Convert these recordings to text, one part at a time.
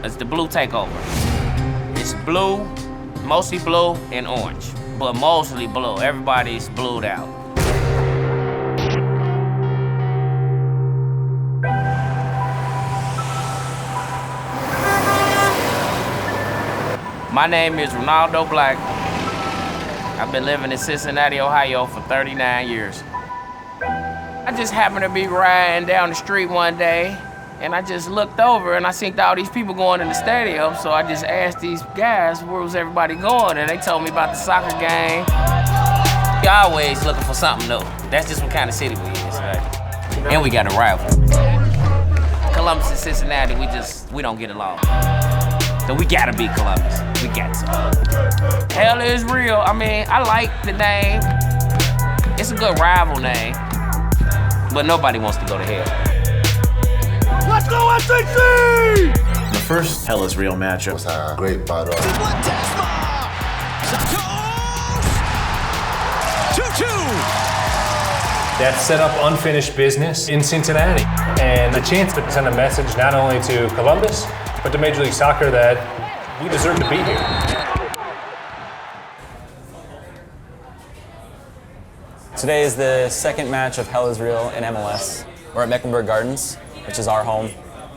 It's the blue takeover. It's blue, mostly blue and orange, but mostly blue. Everybody's blued out. My name is Ronaldo Black. I've been living in Cincinnati, Ohio for 39 years. I just happened to be riding down the street one day, and I just looked over and I seen all these people going in the stadium, so I just asked these guys, where was everybody going? And they told me about the soccer game. You're always looking for something new. That's just what kind of city we is. Right? And we got a rival. Columbus and Cincinnati, we don't get along. So we gotta beat Columbus. We got to. Hell is real. I mean, I like the name. It's a good rival name. But nobody wants to go to hell. Let's go, FCC! The first Hell is Real matchup was a great battle. 2-2! That set up unfinished business in Cincinnati. And the chance to send a message not only to Columbus, but to Major League Soccer that we deserve to be here. Today is the second match of Hell is Real in MLS. We're at Mecklenburg Gardens, which is our home.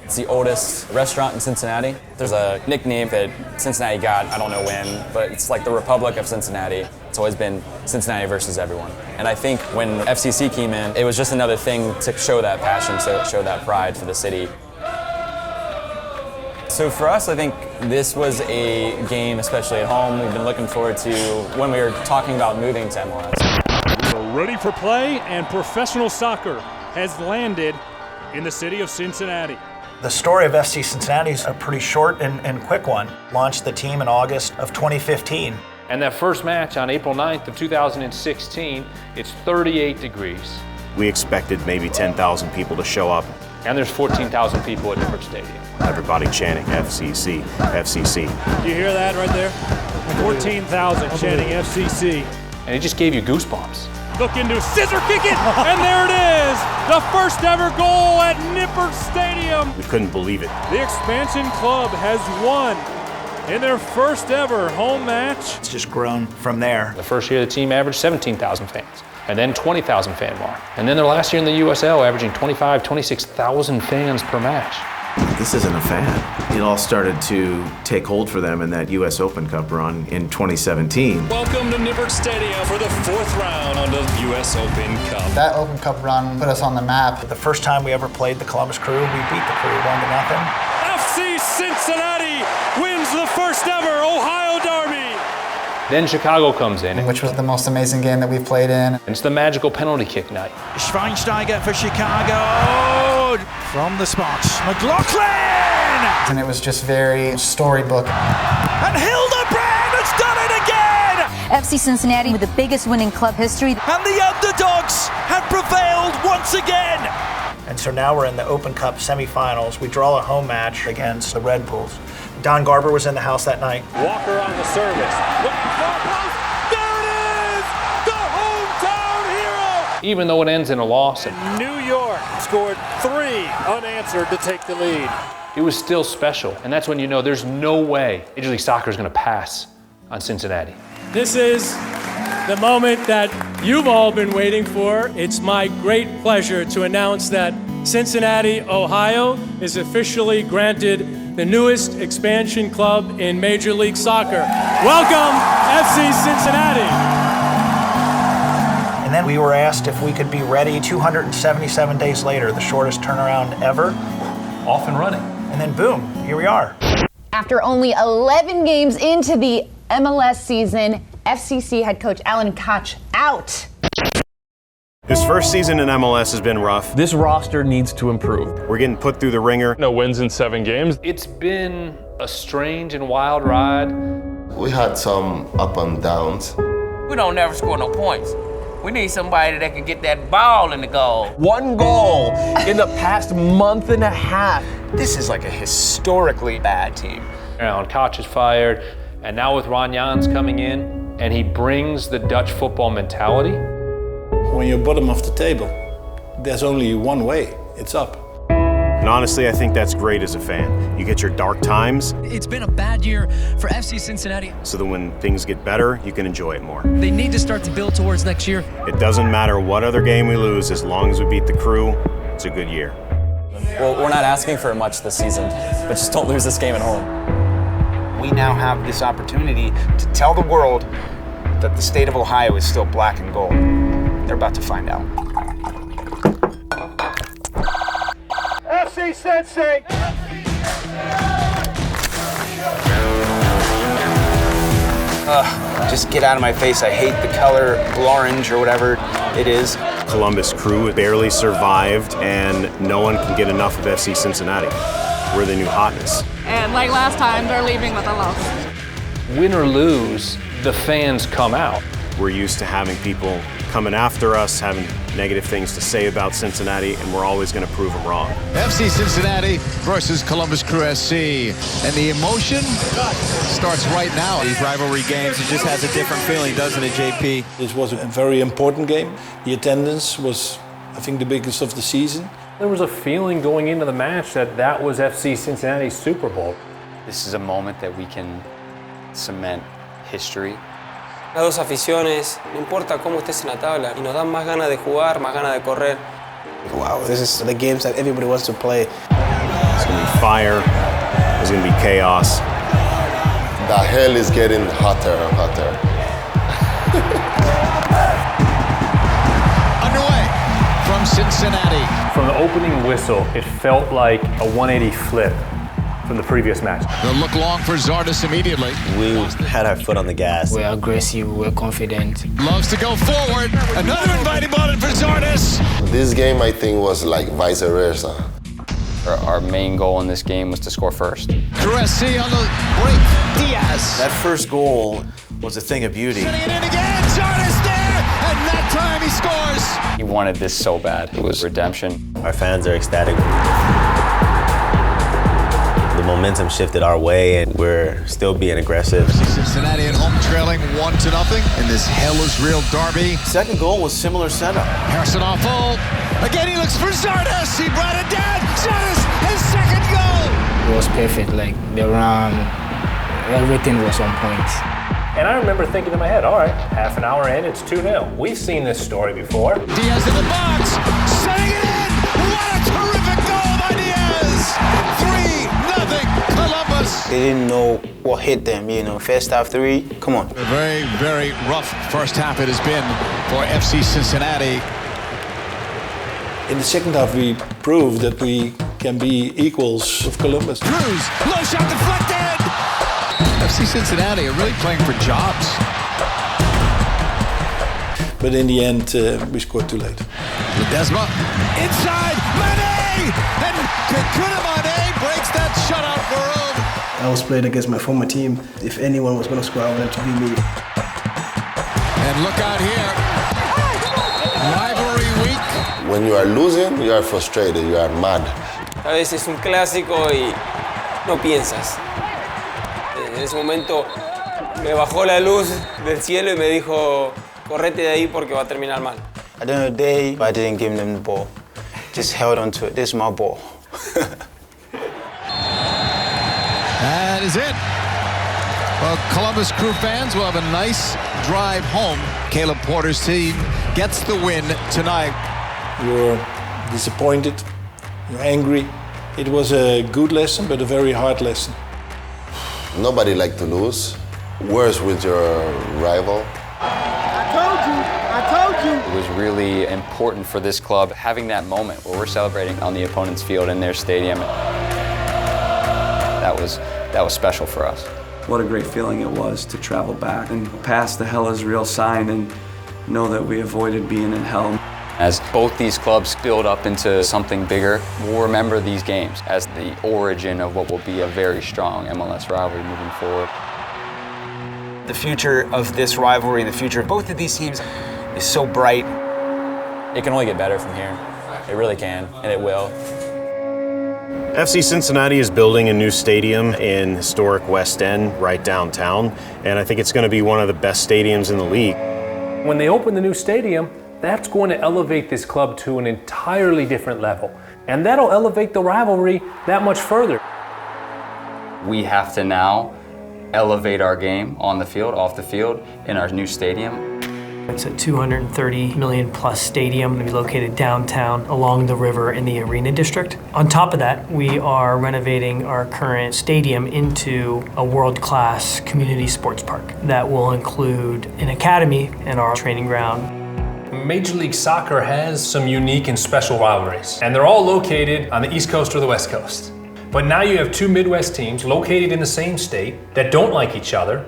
It's the oldest restaurant in Cincinnati. There's a nickname that Cincinnati got, I don't know when, but it's like the Republic of Cincinnati. It's always been Cincinnati versus everyone. And I think when FCC came in, it was just another thing to show that passion, to show that pride for the city. So for us, I think this was a game, especially at home, we've been looking forward to when we were talking about moving to MLS. We're ready for play, and professional soccer has landed in the city of Cincinnati. The story of FC Cincinnati is a pretty short and quick one. Launched the team in August of 2015. And that first match on April 9th of 2016, it's 38 degrees. We expected maybe 10,000 people to show up. And there's 14,000 people at Nippert Stadium. Everybody chanting FCC, FCC. You hear that right there? 14,000 chanting FCC. And it just gave you goosebumps. Looking to scissor kick it, and there it is! The first ever goal at Nippert Stadium. We couldn't believe it. The expansion club has won in their first ever home match. It's just grown from there. The first year the team averaged 17,000 fans, and then 20,000 fan mark. And then their last year in the USL averaging 26,000 fans per match. This isn't a fad. It all started to take hold for them in that US Open Cup run in 2017. Welcome to Nippert Stadium for the fourth round of the US Open Cup. That Open Cup run put us on the map. The first time we ever played the Columbus Crew, we beat the Crew 1-0. FC Cincinnati wins the first ever Ohio Derby. Then Chicago comes in. Which was the most amazing game that we've played in. It's the magical penalty kick night. Schweinsteiger for Chicago. From the spot, McLaughlin! And it was just very storybook. And Hildebrand has done it again! FC Cincinnati with the biggest win in club history. And the underdogs have prevailed once again! And so now we're in the Open Cup semifinals. We draw a home match against the Red Bulls. Don Garber was in the house that night. Walker on the service. Looking for a post. There it is! The hometown hero! Even though it ends in a loss. New York scored 3 unanswered to take the lead. It was still special, and that's when you know there's no way Major League Soccer is going to pass on Cincinnati. This is the moment that you've all been waiting for. It's my great pleasure to announce that Cincinnati, Ohio is officially granted the newest expansion club in Major League Soccer. Welcome, FC Cincinnati. And then we were asked if we could be ready 277 days later, the shortest turnaround ever. Off and running. And then boom, here we are. After only 11 games into the MLS season, FCC head coach Alan Koch out. His first season in MLS has been rough. This roster needs to improve. We're getting put through the ringer. No wins in 7 games. It's been a strange and wild ride. We had some up and downs. We don't never score no points. We need somebody that can get that ball in the goal. 1 goal in the past month and a half. This is like a historically bad team. Alan Koch is fired, and now with Ron Jans coming in, and he brings the Dutch football mentality. When you're bottom of the table, there's only one way, it's up. And honestly, I think that's great as a fan. You get your dark times. It's been a bad year for FC Cincinnati. So that when things get better, you can enjoy it more. They need to start to build towards next year. It doesn't matter what other game we lose, as long as we beat the Crew, it's a good year. Well, we're not asking for much this season, but just don't lose this game at home. We now have this opportunity to tell the world that the state of Ohio is still black and gold. They're about to find out. FC Sensei! Just get out of my face. I hate the color orange or whatever it is. Columbus Crew barely survived, and no one can get enough of FC Cincinnati. We're the new hotness. And like last time, they're leaving with a loss. Win or lose, the fans come out. We're used to having people coming after us, having negative things to say about Cincinnati, and we're always going to prove them wrong. FC Cincinnati versus Columbus Crew SC. And the emotion starts right now. These rivalry games, it just has a different feeling, doesn't it, JP? This was a very important game. The attendance was, I think, the biggest of the season. There was a feeling going into the match that that was FC Cincinnati's Super Bowl. This is a moment that we can cement history. Las dos aficiones, no importa cómo estés en la tabla, y nos dan más ganas de jugar, más ganas de correr. Wow, this is the games that everybody wants to play. There's going to be fire, there's going to be chaos. The hell is getting hotter and hotter. Underway from Cincinnati. From the opening whistle, it felt like a 180 flip from the previous match. They'll look long for Zardes immediately. We had our foot on the gas. We're aggressive, we're confident. Loves to go forward. Another inviting ball in for Zardes. This game, I think, was like vice versa. Our main goal in this game was to score first. Crew SC on the break. Diaz. That first goal was a thing of beauty. Setting it in again. Zardes there. And that time he scores. He wanted this so bad. It was redemption. Our fans are ecstatic. The momentum shifted our way, and we're still being aggressive. Cincinnati at home trailing 1-0 in this hell is real derby. Second goal was similar setup. Harrison off full. Again, he looks for Zardes. He brought it down. Zardes, his second goal. It was perfect, like the run, everything was on point. And I remember thinking in my head, all right, half an hour in, it's 2-0. We've seen this story before. Diaz in the box, setting it in. What a terrific goal by Diaz. 3-0 Columbus. They didn't know what hit them, you know. First half 3, come on. A very, very rough first half it has been for FC Cincinnati. In the second half, we proved that we can be equals of Columbus. Cruz, low shot deflected. FC Cincinnati are really playing for jobs. But in the end, we scored too late. Ledesma, inside, Mane! And Kakuna Mane breaks that shutout for him. I was playing against my former team. If anyone was going to score, I wanted to be me. And look out here. Rivalry week. When you are losing, you are frustrated, you are mad. A veces es un clásico y no piensas. En ese momento me bajó la luz del cielo y me dijo, correte de ahí porque va a terminar mal. At the end of the day, I didn't give them the ball. Just held on to it. This is my ball. That is it. Well, Columbus Crew fans will have a nice drive home. Caleb Porter's team gets the win tonight. You're disappointed, you're angry. It was a good lesson, but a very hard lesson. Nobody likes to lose. Worse with your rival. I told you. It was really important for this club having that moment where we're celebrating on the opponent's field in their stadium. That was special for us. What a great feeling it was to travel back and pass the hell is real sign and know that we avoided being in hell. As both these clubs build up into something bigger, we'll remember these games as the origin of what will be a very strong MLS rivalry moving forward. The future of this rivalry, the future of both of these teams is so bright. It can only get better from here. It really can, and it will. FC Cincinnati is building a new stadium in historic West End, right downtown, and I think it's going to be one of the best stadiums in the league. When they open the new stadium, that's going to elevate this club to an entirely different level. And that'll elevate the rivalry that much further. We have to now elevate our game on the field, off the field, in our new stadium. It's a 230 million plus stadium to be located downtown along the river in the Arena District. On top of that, we are renovating our current stadium into a world-class community sports park that will include an academy and our training ground. Major League Soccer has some unique and special rivalries, and they're all located on the East Coast or the West Coast. But now you have two Midwest teams located in the same state that don't like each other.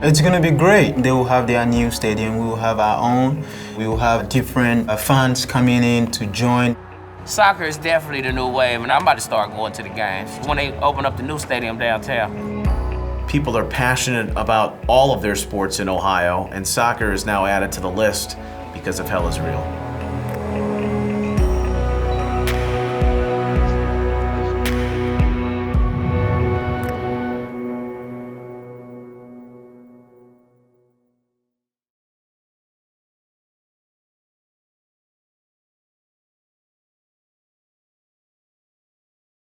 It's gonna be great. They will have their new stadium, we will have our own. We will have different fans coming in to join. Soccer is definitely the new wave, and I'm about to start going to the games when they open up the new stadium downtown. People are passionate about all of their sports in Ohio, and soccer is now added to the list because of Hell is Real.